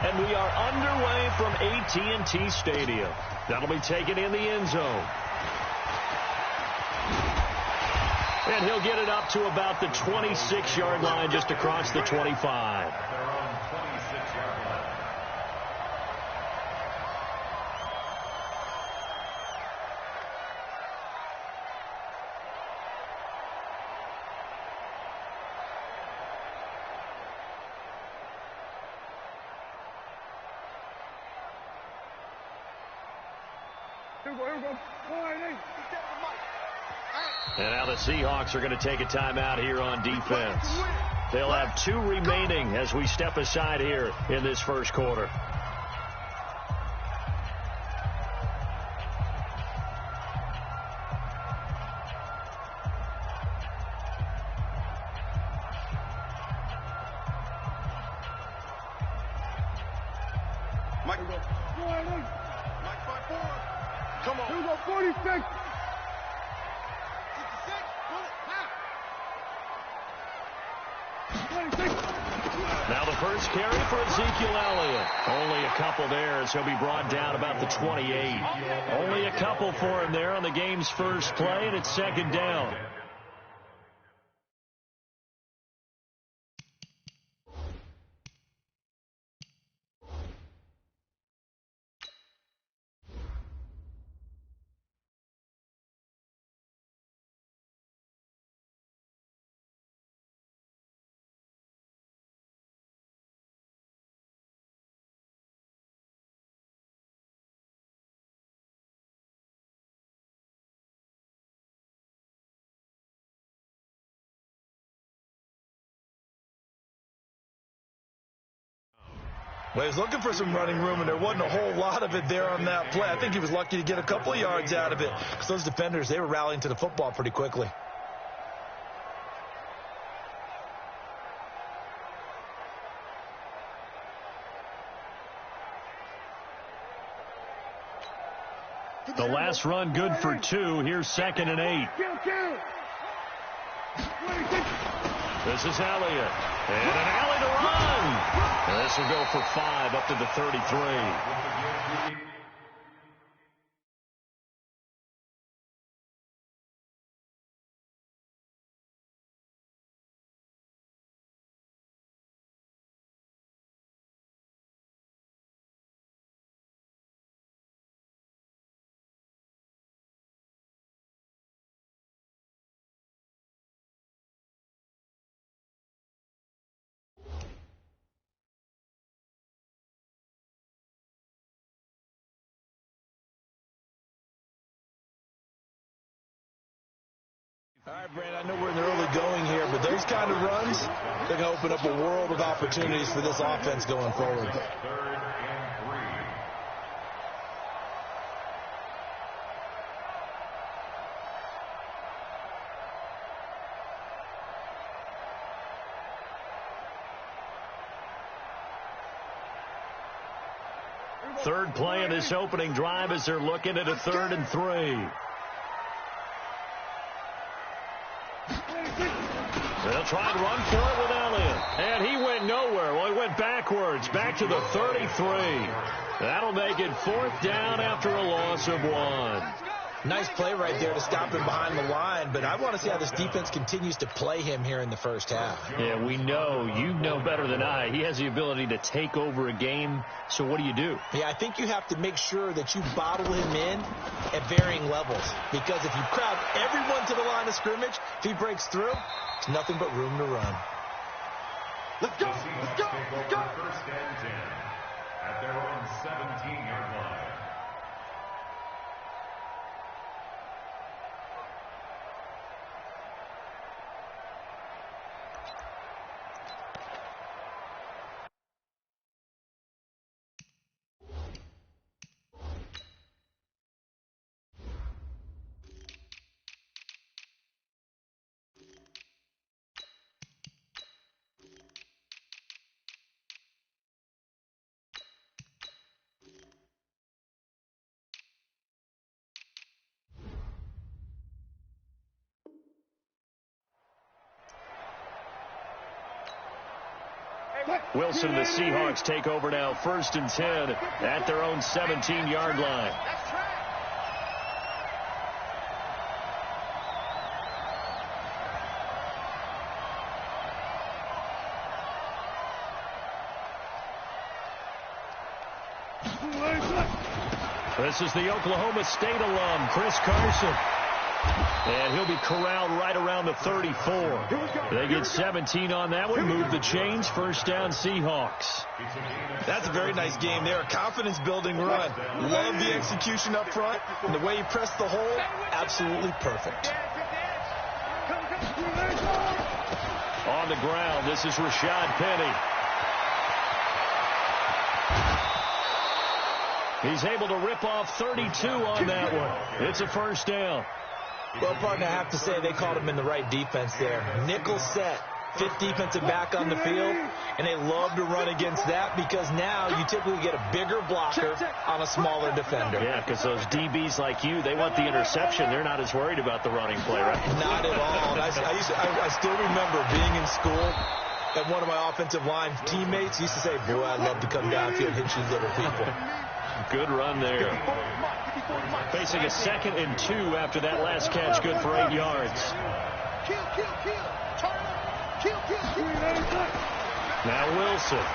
And we are underway from AT&T Stadium. That'll be taken in the end zone. And he'll get it up to about the 26-yard line, just across the 25. And now the Seahawks are going to take a timeout here on defense. They'll have 2 remaining as we step aside here in this first quarter. Mike 5-4. Come on. Here we go, 46. Now the first carry for Ezekiel Elliott. Only a couple there, so he'll be brought down about the 28. Only a couple for him there on the game's first play, and it's second down. Well, he was looking for some running room, and there wasn't a whole lot of it there on that play. I think he was lucky to get a couple of yards out of it because those defenders, they were rallying to the football pretty quickly. The last run good for 2. Here's 2nd and 8. This is Elliott. And an alley to run. And this will go for 5 up to the 33. All right, Brandon, I know we're in the early going here, but those kind of runs, they're going to open up a world of opportunities for this offense going forward. Third play of this opening drive as they're looking at a 3rd and 3. They'll try and run for it with Elliott. And he went nowhere. Well, he went backwards, back to the 33. That'll make it 4th down after a loss of 1. Nice play right there to stop him behind the line, but I want to see how this defense continues to play him here in the first half. Yeah, we know. You know better than I. He has the ability to take over a game, so what do you do? Yeah, I think you have to make sure that you bottle him in at varying levels, because if you crowd everyone to the line of scrimmage, if he breaks through, it's nothing but room to run. Let's go! Let's go! Let's go! First and 10 at their own 17-yard line. Wilson and the Seahawks take over now, 1st and 10 at their own 17-yard line. This is the Oklahoma State alum, Chris Carson. And he'll be corralled right around the 34. They get 17 on that one. Move the chains. 1st down, Seahawks. That's a very nice game there. Confidence-building run. Love the execution up front. And the way he pressed the hole, absolutely perfect. On the ground, this is Rashad Penny. He's able to rip off 32 on that one. It's a 1st down. Well, partner, I have to say they called him in the right defense there. Nickel set, 5th defensive back on the field, and they love to run against that because now you typically get a bigger blocker on a smaller defender. Yeah, because those DBs like you, they want the interception. They're not as worried about the running play, right? Not at all. And I still remember being in school, and one of my offensive line teammates used to say, boy, I'd love to come downfield and hit you little people. Good run there. Facing a 2nd and 2 after that last catch, good for 8 yards. Now Wilson.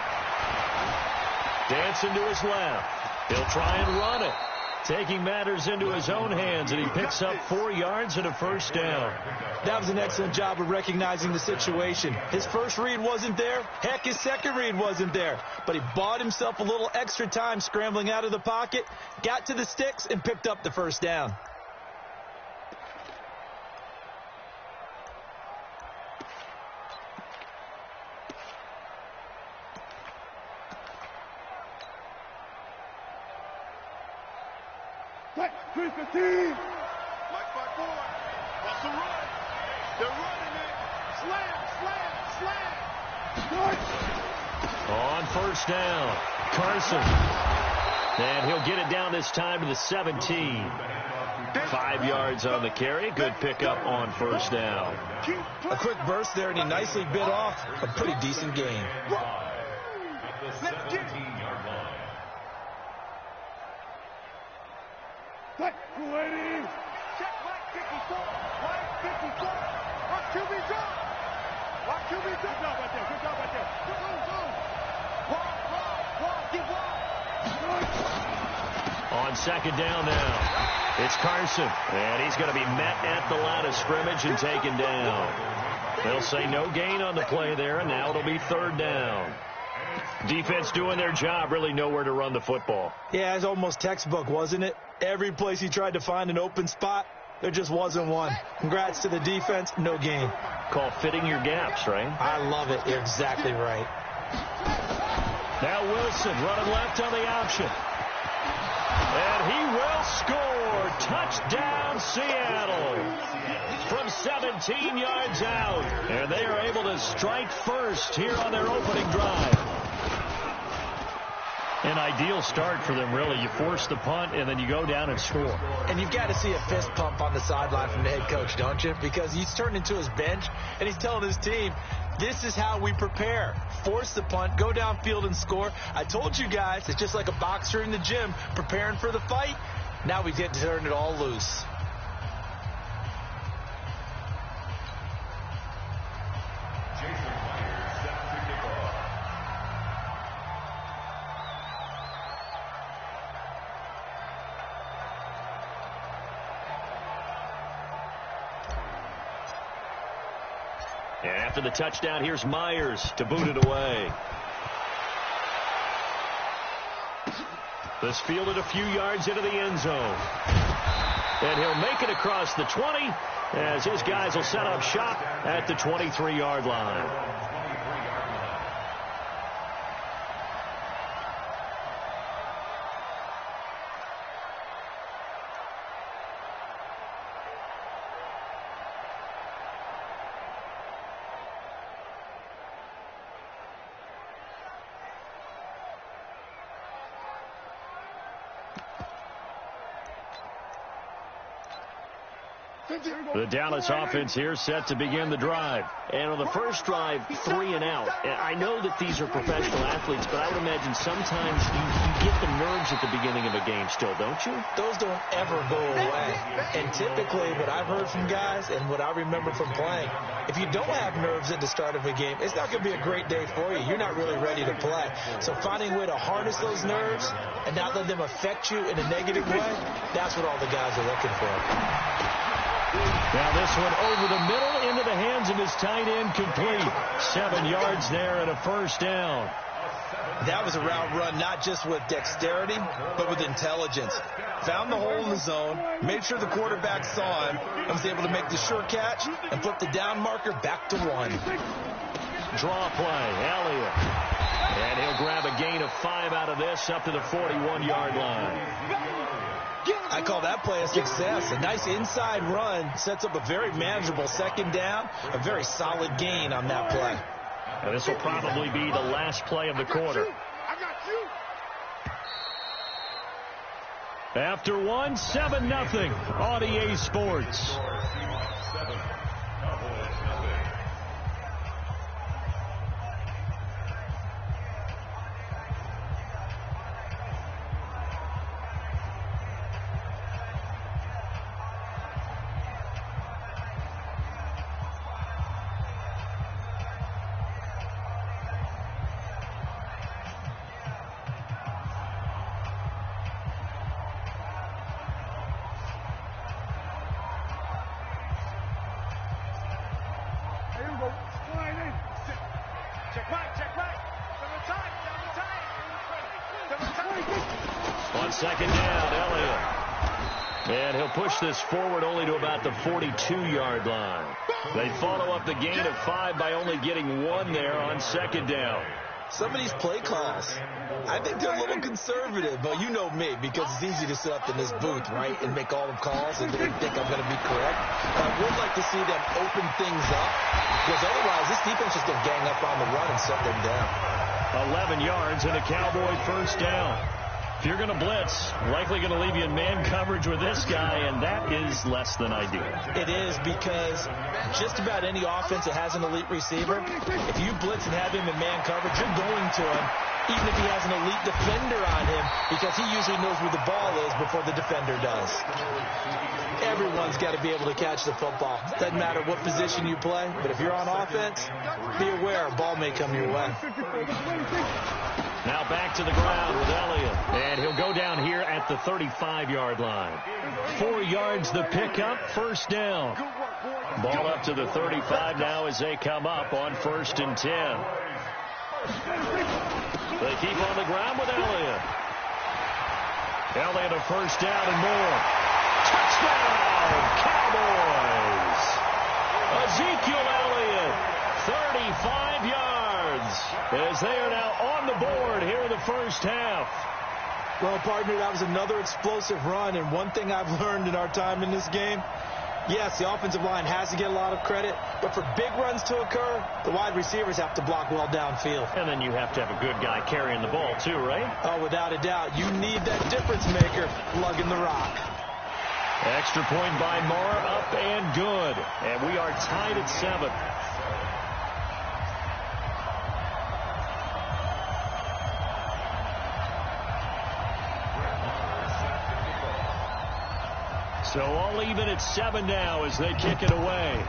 Dancing to his left. He'll try and run it. Taking matters into his own hands, and he picks up 4 yards and a 1st down. That was an excellent job of recognizing the situation. His first read wasn't there. Heck, his second read wasn't there. But he bought himself a little extra time scrambling out of the pocket, got to the sticks, and picked up the 1st down. Mike Barbour wants to run. They're running it. Slam. On 1st down, Carson. And he'll get it down this time to the 17. 5 yards on the carry. Good pickup on 1st down. A quick burst there, and he nicely bit off a pretty decent gain. Let's get it. Check White 54. White 54. Watch QB drop. Watch QB drop. Good job right there. Go. On 2nd down now, it's Carson. And he's going to be met at the line of scrimmage and taken down. They'll say no gain on the play there, and now it'll be 3rd down. Defense doing their job, really nowhere to run the football. Yeah, it's almost textbook, wasn't it? Every place he tried to find an open spot, there just wasn't one. Congrats to the defense, no gain. Call fitting your gaps, right? I love it. You're exactly right. Now Wilson running left on the option. And he will score. Touchdown, Seattle. From 17 yards out. And they are able to strike first here on their opening drive. An ideal start for them, really. You force the punt, and then you go down and score. And you've got to see a fist pump on the sideline from the head coach, don't you? Because he's turned into his bench, and he's telling his team, this is how we prepare. Force the punt, go downfield and score. I told you guys, it's just like a boxer in the gym preparing for the fight. Now we get to turn it all loose. And after the touchdown, here's Myers to boot it away. This fielded a few yards into the end zone. And he'll make it across the 20 as his guys will set up shop at the 23-yard line. The Dallas offense here set to begin the drive. And on the first drive, 3 and out. And I know that these are professional athletes, but I would imagine sometimes you get the nerves at the beginning of a game still, don't you? Those don't ever go away. And typically what I've heard from guys and what I remember from playing, if you don't have nerves at the start of a game, it's not going to be a great day for you. You're not really ready to play. So finding a way to harness those nerves and not let them affect you in a negative way, that's what all the guys are looking for. Now this one over the middle into the hands of his tight end, complete. 7 yards there and a first down. That was a route run not just with dexterity, but with intelligence. Found the hole in the zone, made sure the quarterback saw him, and was able to make the short catch and flip the down marker back to 1. Draw play, Elliott. And he'll grab a gain of 5 out of this up to the 41-yard line. I call that play a success. A nice inside run sets up a very manageable second down, a very solid gain on that play. And this will probably be the last play of the quarter. After 1, 7-0 on EA Sports. On second down, Elliott. And he'll push this forward only to about the 42-yard line. They follow up the gain of 5 by only getting 1 there on second down. Some of these play calls, I think they're a little conservative, but you know me, because it's easy to sit up in this booth, right, and make all the calls and think I'm going to be correct. But I would like to see them open things up, because otherwise this defense is going to gang up on the run and set them down. 11 yards and a Cowboy first down. If you're going to blitz, likely going to leave you in man coverage with this guy, and that is less than ideal. It is, because just about any offense that has an elite receiver, if you blitz and have him in man coverage, you're going to him, even if he has an elite defender on him, because he usually knows where the ball is before the defender does. Everyone's got to be able to catch the football. Doesn't matter what position you play, but if you're on offense, be aware a ball may come your way. Now back to the ground with Elliott. And he'll go down here at the 35-yard line. 4 yards the pickup, first down. Ball up to the 35 now as they come up on 1st and 10. They keep on the ground with Elliott. Elliott a first down and more. Touchdown, Cowboys! Ezekiel Elliott, 35 yards, as they are now on the board here in the first half. Well, partner, that was another explosive run, and one thing I've learned in our time in this game, yes, the offensive line has to get a lot of credit, but for big runs to occur, the wide receivers have to block well downfield. And then you have to have a good guy carrying the ball too, right? Oh, without a doubt. You need that difference maker lugging the rock. Extra point by Moore, up and good. And we are tied at 7. So all even at 7 now as they kick it away.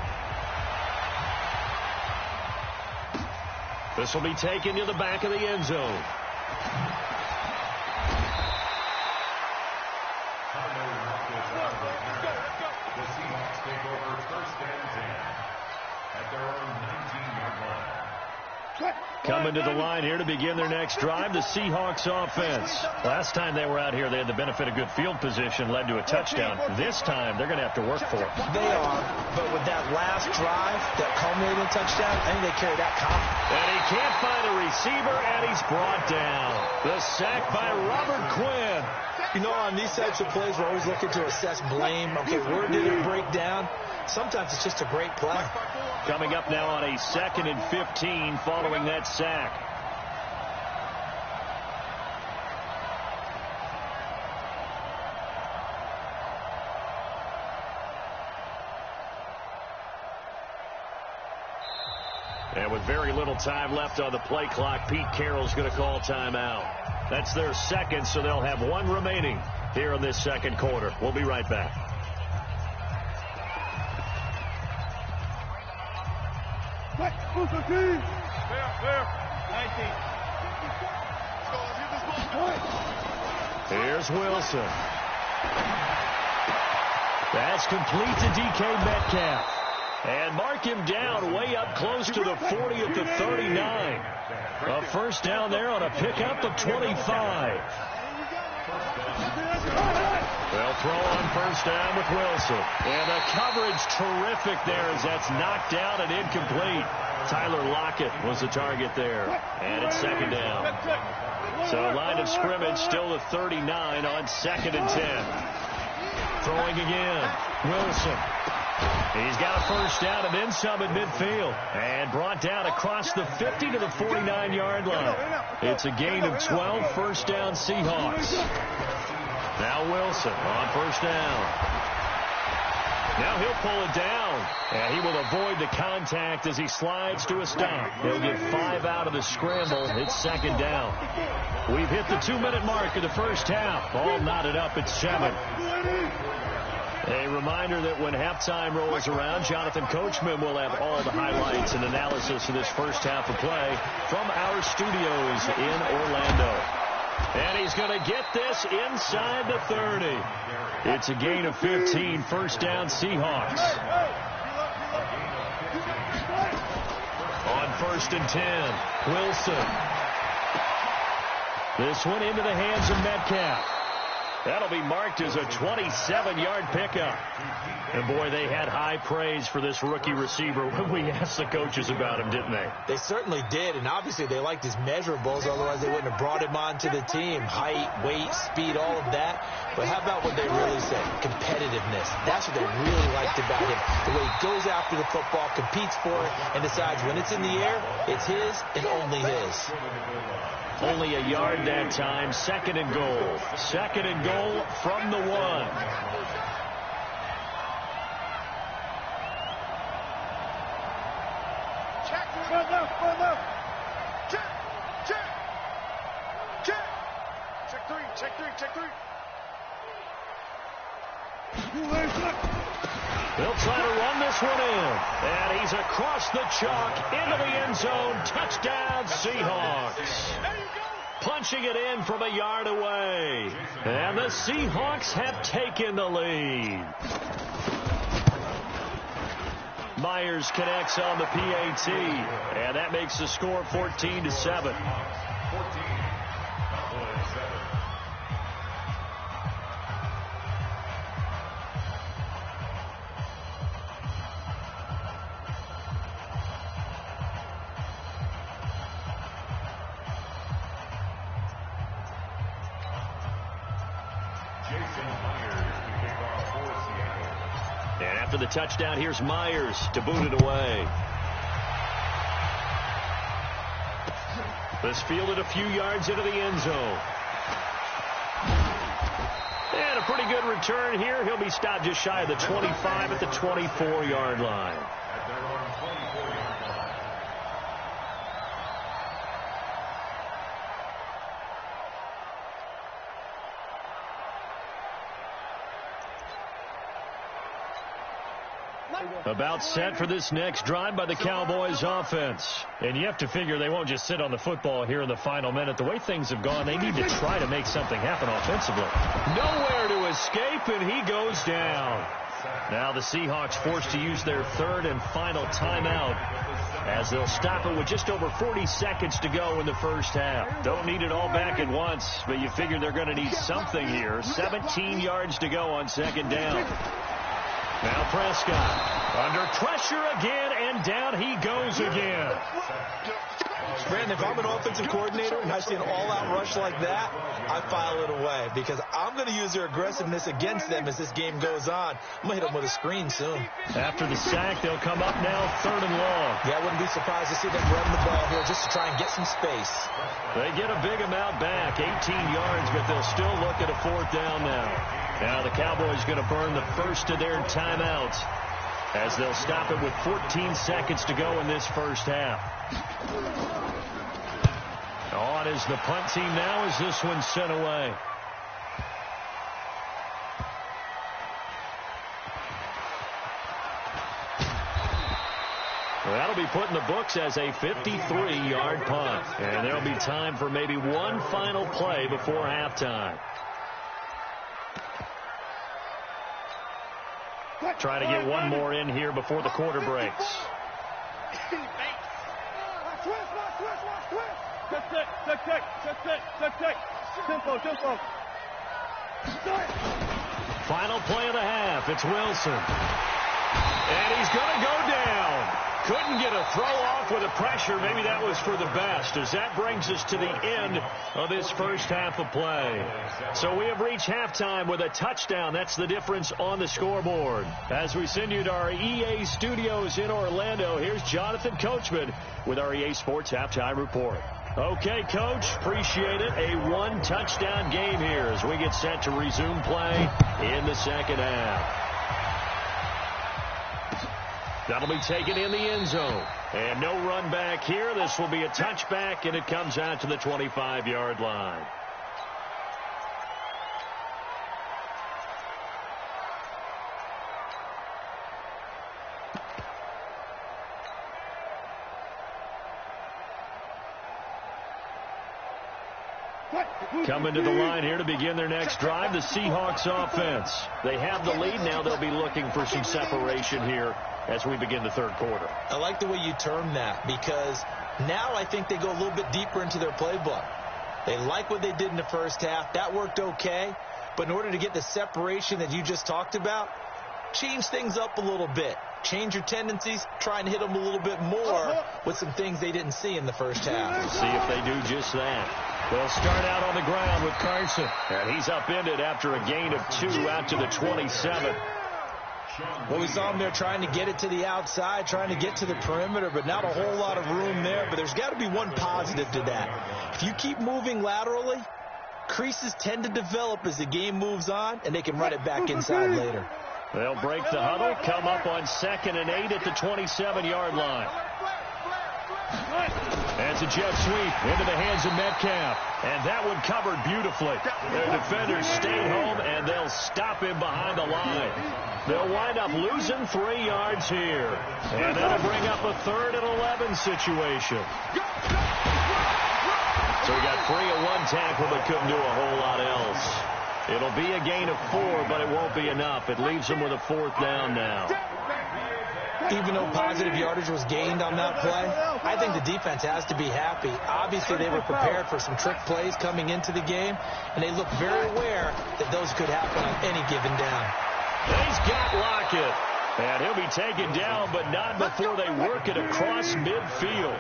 This will be taken to the back of the end zone. The Seahawks take over 1st and 10 at their own 19-yard line. Coming to the line here to begin their next drive, the Seahawks offense. Last time they were out here, they had the benefit of good field position, led to a touchdown. This time, they're going to have to work for it. They are, but with that last drive, that culminating touchdown, I think they carry that confidence. And he can't find a receiver, and he's brought down. The sack by Robert Quinn. You know, on these types of plays, we're always looking to assess blame. Okay, where did it break down? Sometimes it's just a great play. Coming up now on a 2nd and 15 following that sack. And with very little time left on the play clock, Pete Carroll's going to call timeout. That's their second, so they'll have one remaining here in this second quarter. We'll be right back. Here's Wilson. That's complete to DK Metcalf. And mark him down way up close to the 40 at the 39. A first down there on a pickup of 25. They'll throw on first down with Wilson. And the coverage terrific there as that's knocked down and incomplete. Tyler Lockett was the target there. And it's second down. So line of scrimmage still the 39 on 2nd and 10. Throwing again. Wilson. He's got a first down and then some at midfield. And brought down across the 50 to the 49-yard line. It's a gain of 12, first down Seahawks. Now Wilson on first down. Now he'll pull it down. And he will avoid the contact as he slides to a stop. He'll get 5 out of the scramble. It's second down. We've hit the 2-minute mark of the first half. All knotted up at 7. A reminder that when halftime rolls around, Jonathan Coachman will have all the highlights and analysis of this first half of play from our studios in Orlando. And he's going to get this inside the 30. It's a gain of 15, first down Seahawks. On 1st and 10, Wilson. This one into the hands of Metcalf. That'll be marked as a 27-yard pickup. And, boy, they had high praise for this rookie receiver when we asked the coaches about him, didn't they? They certainly did, and obviously they liked his measurables. Otherwise, they wouldn't have brought him onto the team. Height, weight, speed, all of that. But how about what they really said? Competitiveness. That's what they really liked about him. The way he goes after the football, competes for it, and decides when it's in the air, it's his and only his. Only a yard that time. 2nd and goal. 2nd and goal from the 1. Check. Check 3. They'll try to run this one in. And he's across the chalk into the end zone. Touchdown, Seahawks. Punching it in from a yard away. And the Seahawks have taken the lead. Myers connects on the PAT. And that makes the score 14-7. And after the touchdown, here's Myers to boot it away. This fielded a few yards into the end zone. And a pretty good return here. He'll be stopped just shy of the 25 at the 24-yard line. About set for this next drive by the Cowboys offense. And you have to figure they won't just sit on the football here in the final minute. The way things have gone, they need to try to make something happen offensively. Nowhere to escape, and he goes down. Now the Seahawks forced to use their 3rd and final timeout as they'll stop it with just over 40 seconds to go in the first half. Don't need it all back at once, but you figure they're going to need something here. 17 yards to go on 2nd down. Now Prescott under pressure again, and down he goes again. Brandon, if I'm an offensive coordinator and I see an all-out rush like that, I file it away because I'm going to use their aggressiveness against them as this game goes on. I'm going to hit them with a screen soon. After the sack, they'll come up now 3rd and long. Yeah, I wouldn't be surprised to see them run the ball here just to try and get some space. They get a big amount back, 18 yards, but they'll still look at a 4th down now. Now the Cowboys going to burn the first of their timeouts as they'll stop it with 14 seconds to go in this first half. On is the punt team now as this one's sent away. Well, that'll be put in the books as a 53-yard punt. And there'll be time for maybe one final play before halftime. Try to get one more in here before the quarter breaks. Tempo. Final play of the half. It's Wilson. And he's going to go down. Couldn't get a throw off with the pressure. Maybe that was for the best, as that brings us to the end of this first half of play. So we have reached halftime with a touchdown. That's the difference on the scoreboard. As we send you to our EA studios in Orlando, here's Jonathan Coachman with our EA Sports Halftime Report. Okay, Coach, appreciate it. A one-touchdown game here as we get set to resume play in the second half. That'll be taken in the end zone. And no run back here. This will be a touchback, and it comes out to the 25-yard line. Coming to the line here to begin their next drive, the Seahawks offense. They have the lead now. They'll be looking for some separation here as we begin the third quarter. I like the way you term that, because now I think they go a little bit deeper into their playbook. They like what they did in the first half. That worked okay. But in order to get the separation that you just talked about, change things up a little bit. Change your tendencies, try and hit them a little bit more with some things they didn't see in the first half. See if they do just that. They'll start out on the ground with Carson. And he's upended after a gain of 2 out to the 27. Well, we saw him there trying to get it to the outside, trying to get to the perimeter, but not a whole lot of room there. But there's got to be one positive to that. If you keep moving laterally, creases tend to develop as the game moves on, and they can run it back inside later. They'll break the huddle, come up on 2nd and 8 at the 27-yard line. That's a jet sweep into the hands of Metcalf. And that one covered beautifully. Their defenders stayed home, and they'll stop him behind the line. They'll wind up losing 3 yards here. And that'll bring up a 3rd and 11 situation. So we got 3 at one tackle, but couldn't do a whole lot else. It'll be a gain of 4, but it won't be enough. It leaves them with a 4th down now. Even though positive yardage was gained on that play, I think the defense has to be happy. Obviously, they were prepared for some trick plays coming into the game, and they look very aware that those could happen on any given down. He's got Lockett. And he'll be taken down, but not before they work it across midfield.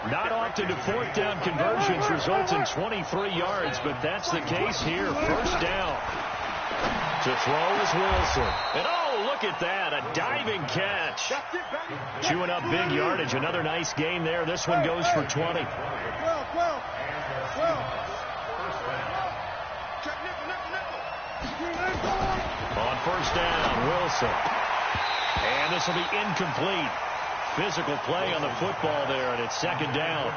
Not often do 4th down conversions result in 23 yards, but that's the case here. 1st down. To throw is Wilson. And oh, look at that, a diving catch. Chewing up big yardage. Another nice gain there. This one goes for 20. On 1st down, Wilson. And this will be incomplete. Physical play on the football there, and it's 2nd down.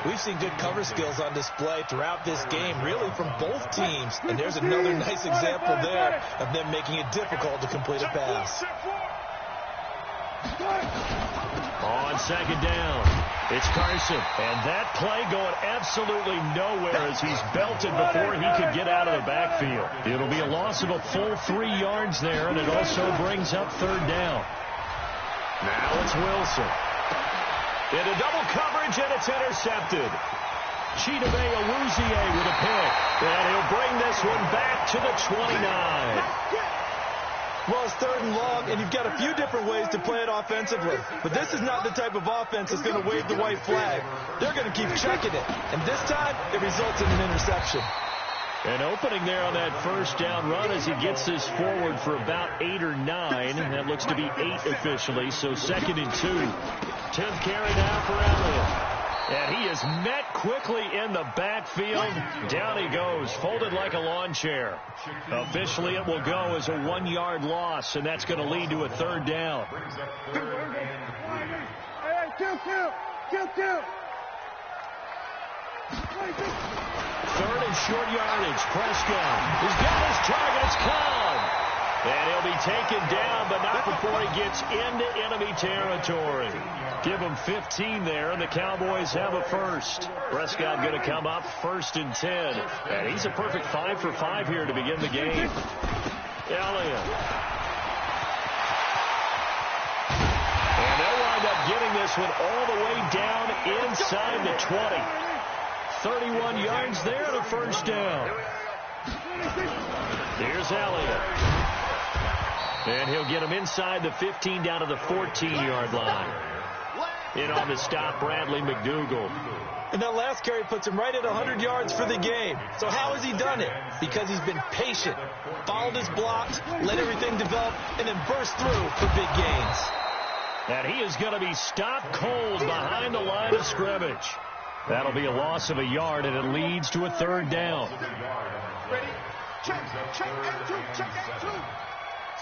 We've seen good cover skills on display throughout this game, really from both teams. And there's another nice example there of them making it difficult to complete a pass. On 2nd down, it's Carson. And that play going absolutely nowhere as he's belted before he could get out of the backfield. It'll be a loss of a full 3 yards there, and it also brings up 3rd down. Now it's Wilson. Into double coverage, and it's intercepted. Chidobe Awuzie with a pick. And he'll bring this one back to the 29. Well, it's 3rd and long, and you've got a few different ways to play it offensively. But this is not the type of offense that's going to wave the white flag. They're going to keep checking it. And this time, it results in an interception. An opening there on that 1st down run as he gets this forward for about 8 or 9. That looks to be 8 officially, so 2nd and 2. 10th carry now for Elliott. And he is met quickly in the backfield. Down he goes, folded like a lawn chair. Officially, it will go as a 1-yard loss, and that's going to lead to a 3rd down. Third and short yardage. Prescott has got his target. It's caught. And he'll be taken down, but not before he gets into enemy territory. Give him 15 there, and the Cowboys have a first. Prescott going to come up 1st and 10. And he's a perfect 5 for 5 here to begin the game. Elliott. And they'll wind up getting this one all the way down inside the 20. 31 yards there and a first down. Here's Elliott. And he'll get him inside the 15 down to the 14-yard line. In on the stop, Bradley McDougald. And that last carry puts him right at 100 yards for the game. So how has he done it? Because he's been patient, followed his blocks, let everything develop, and then burst through for big gains. And he is going to be stopped cold behind the line of scrimmage. That'll be a loss of a yard, and it leads to a 3rd down. Ready? Check and two.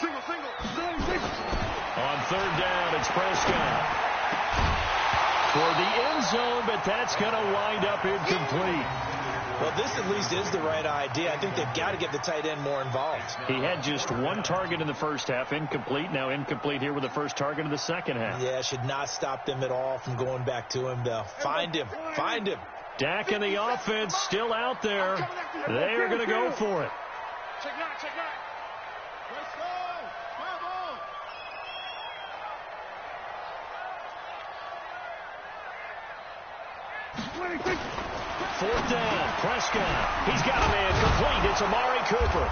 Single. On 3rd down, it's Prescott. For the end zone, but that's going to wind up incomplete. Well, this at least is the right idea. I think they've got to get the tight end more involved. He had just 1 target in the first half, incomplete. Now incomplete here with the first target in the second half. Yeah, should not stop them at all from going back to him, though. Find him. Dak and the offense still out there. They are going to go for it. Check out. Let's go. Come on. 4th down, Prescott. He's got a man complete. It's Amari Cooper.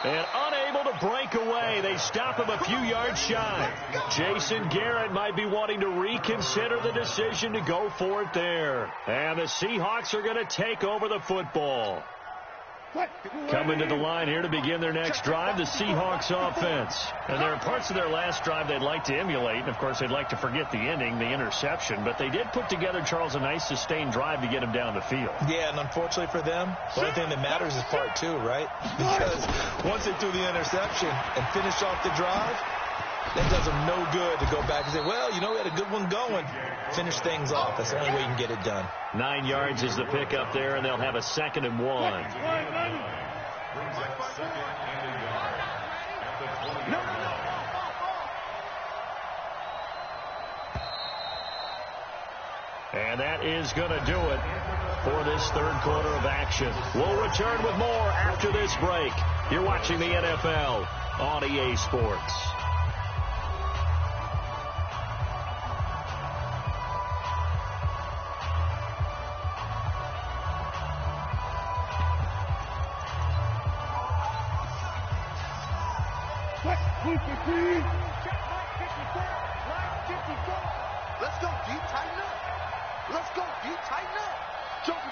And unable to break away. They stop him a few yards shy. Jason Garrett might be wanting to reconsider the decision to go for it there. And the Seahawks are going to take over the football. Coming to the line here to begin their next drive, the Seahawks offense. And there are parts of their last drive they'd like to emulate. And, of course, they'd like to forget the ending, the interception. But they did put together, Charles, a nice sustained drive to get him down the field. Yeah, and unfortunately for them, the only thing that matters is part 2, right? Because once they threw the interception and finished off the drive, that does them no good to go back and say, well, we had a good one going. Finish things off. That's the only way you can get it done. 9 yards is the pickup there, and they'll have a 2nd and 1. And that is going to do it for this 3rd quarter of action. We'll return with more after this break. You're watching the NFL on EA Sports. Let's go deep, tighten up. Jumper.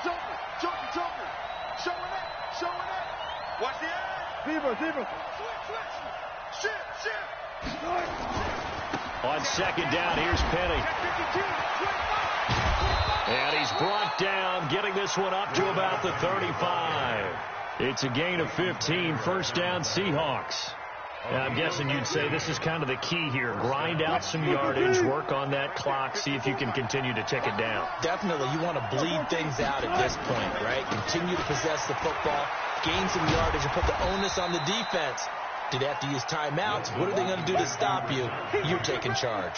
Showing it. Watch the edge. Zebra. Shift. On 2nd down, here's Penny. And he's brought down, getting this one up to about the 35. It's a gain of 15, 1st down Seahawks. I'm guessing you'd say this is kind of the key here. Grind out some yardage, work on that clock, see if you can continue to tick it down. Definitely. You want to bleed things out at this point, right? Continue to possess the football, gain some yardage, and put the onus on the defense. Do they have to use timeouts? What are they going to do to stop you? You're taking charge.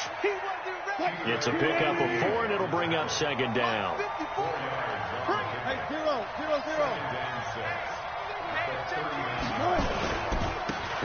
It's a pickup of 4, and it'll bring up 2nd down. Hey, 0.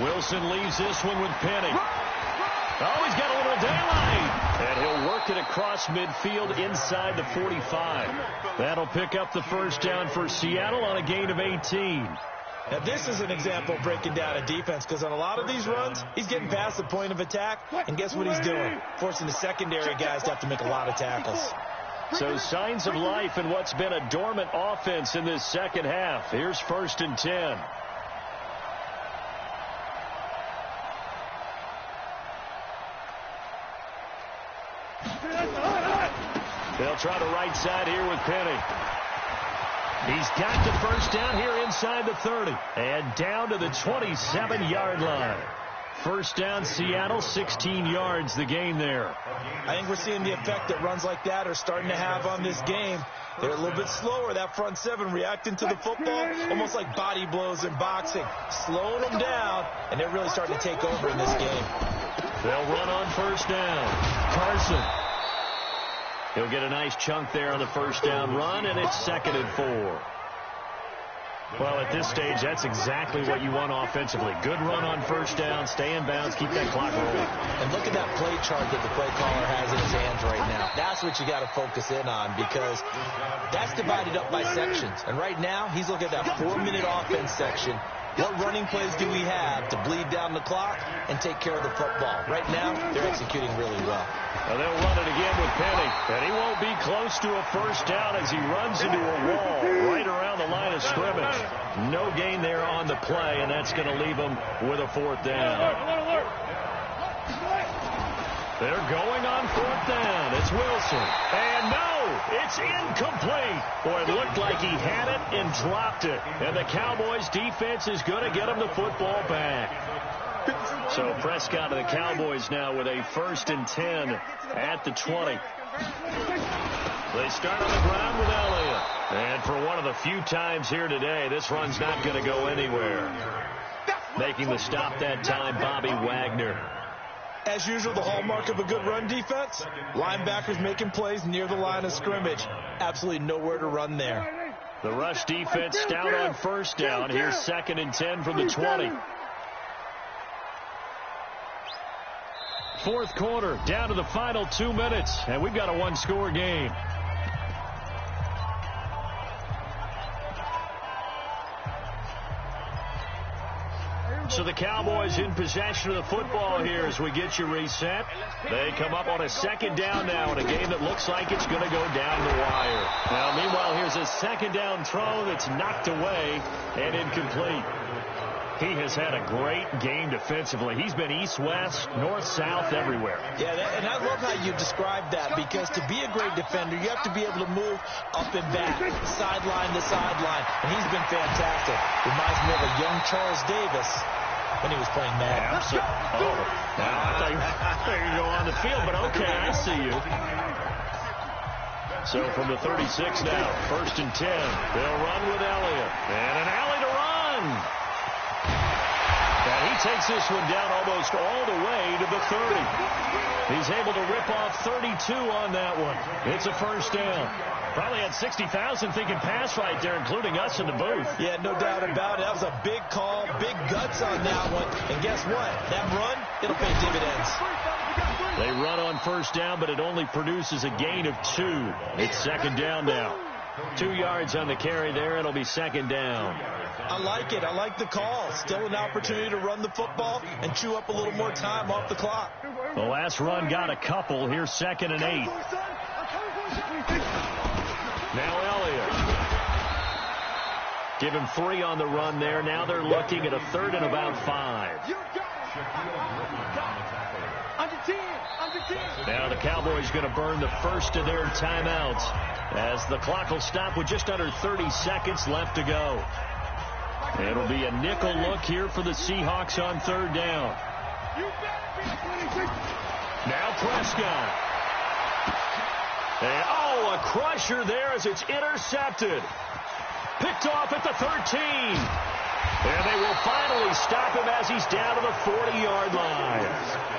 Wilson leaves this one with Penny. Oh, he's got a little daylight. And he'll work it across midfield inside the 45. That'll pick up the 1st down for Seattle on a gain of 18. Now, this is an example of breaking down a defense, because on a lot of these runs, he's getting past the point of attack, and guess what he's doing? Forcing the secondary guys to have to make a lot of tackles. So signs of life in what's been a dormant offense in this second half. Here's 1st and 10. They'll try the right side here with Penny. He's got the 1st down here inside the 30. And down to the 27-yard line. First down, Seattle, 16 yards the gain there. I think we're seeing the effect that runs like that are starting to have on this game. They're a little bit slower, that front seven, reacting to the football, almost like body blows in boxing, slowing them down, and they're really starting to take over in this game. They'll run on first down. Carson. He'll get a nice chunk there on the first down run, and it's 2nd and 4. Well, at this stage, that's exactly what you want offensively. Good run on first down, stay in bounds, keep that clock rolling. And look at that play chart that the play caller has in his hands right now. That's what you got to focus in on, because that's divided up by sections. And right now, he's looking at that 4-minute offense section. What running plays do we have to bleed down the clock and take care of the football? Right now, they're executing really well. Well, they'll run it again with Penny, and he won't be close to a first down as he runs into a wall right around the line of scrimmage. No gain there on the play, and that's going to leave him with a 4th down. They're going on 4th down. It's Wilson. And no, it's incomplete. Boy, it looked like he had it and dropped it. And the Cowboys defense is going to get him the football back. So Prescott and the Cowboys now with a 1st and 10 at the 20. They start on the ground with Elliott. And for one of the few times here today, this run's not going to go anywhere. Making the stop that time, Bobby Wagner. As usual, the hallmark of a good run defense, linebackers making plays near the line of scrimmage. Absolutely nowhere to run there. The rush defense stout on first down. Here's 2nd and 10 from the 20. 4th quarter, down to the final 2 minutes, and we've got a 1-score game. So the Cowboys in possession of the football here as we get you reset. They come up on a 2nd down now in a game that looks like it's going to go down the wire. Now, meanwhile, here's a 2nd down throw that's knocked away and incomplete. He has had a great game defensively. He's been east-west, north-south, everywhere. Yeah, and I love how you described that, because to be a great defender, you have to be able to move up and back, sideline to sideline, and he's been fantastic. Reminds me of a young Charles Davis when he was playing Madden. Oh, now I thought you were go on the field, but okay, I see you. So from the 36 now, 1st and 10. They'll run with Elliott. And an alley to run. And he takes this one down almost all the way to the 30. He's able to rip off 32 on that one. It's a 1st down. Probably had 60,000 thinking pass right there, including us in the booth. Yeah, no doubt about it. That was a big call, big guts on that one. And guess what? That run, it'll pay dividends. They run on 1st down, but it only produces a gain of 2. It's 2nd down now. 2 yards on the carry there. It'll be 2nd down. I like it. I like the call. Still an opportunity to run the football and chew up a little more time off the clock. The last run got a couple. Here's 2nd and 8. Now Elliott. Give him 3 on the run there. Now they're looking at a 3rd and about 5. Now the Cowboys going to burn the first of their timeouts as the clock will stop with just under 30 seconds left to go. It'll be a nickel look here for the Seahawks on 3rd down. Now Prescott. And, a crusher there as it's intercepted. Picked off at the 13. And they will finally stop him as he's down to the 40-yard line.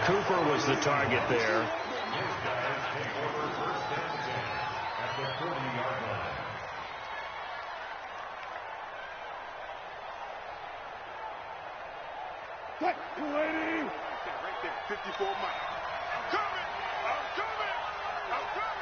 Cooper was the target there. Right there, 54 miles. I'm coming! I'm coming! I'm coming!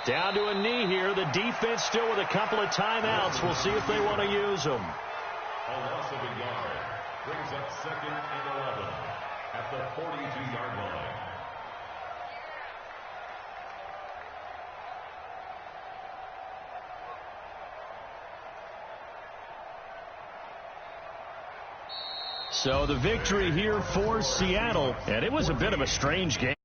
Down to a knee here. The defense still with a couple of timeouts. We'll see if they want to use them. A loss of a yard brings up 2nd and 11 at the 42-yard line. So the victory here for Seattle, and it was a bit of a strange game.